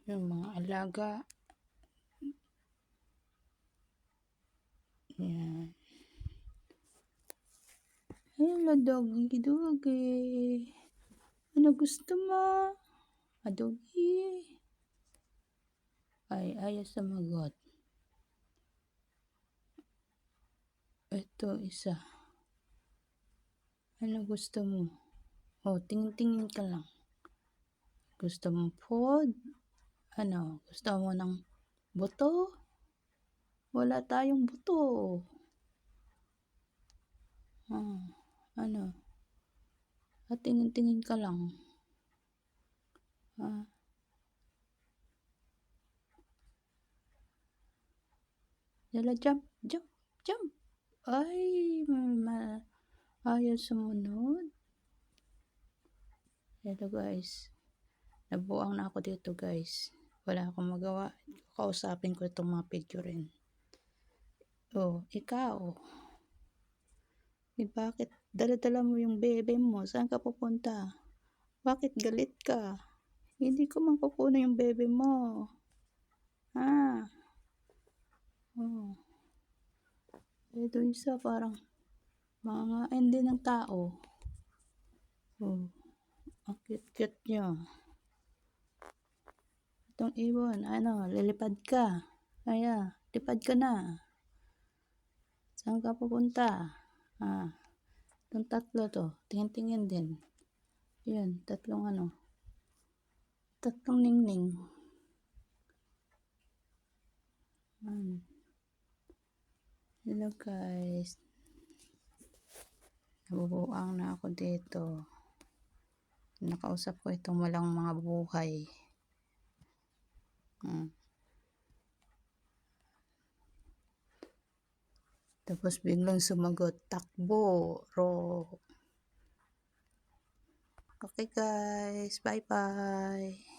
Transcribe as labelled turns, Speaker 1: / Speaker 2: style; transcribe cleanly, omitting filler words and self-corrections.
Speaker 1: Yung mga alaga. Yan. Hello, doggy, doggy. Ano gusto mo? Doggy. Ay, ayaw sumagot. Ito, isa. Ano gusto mo? Tingin-tingin ka lang. Gusto mo food? Ano? Gusto mo ng buto? Wala tayong buto. Ano? Tingin-tingin ka lang. Yala, jump, jump, jump. Ay, ayaw sumunod. Hello guys. Nabuang na ako dito guys. Wala akong magawa. Kausapin ko itong mga picture rin. Ikaw. Bakit dala-dala mo yung bebe mo? Saan ka pupunta? Bakit galit ka? Hindi ko man kukunin yung bebe mo. Ito isa parang mangangain din ng tao. Ang cute-cute nyo. Itong ibon, lilipad ka. Lipad ka na. Saan ka pupunta? Itong tatlo to, tingin-tingin din. Yan, tatlong ningning. Hello guys. Nabubuang na ako dito. Nakausap ko itong walang mga buhay. Tapos biglang sumagot, takbo, ro. Okay guys, bye bye.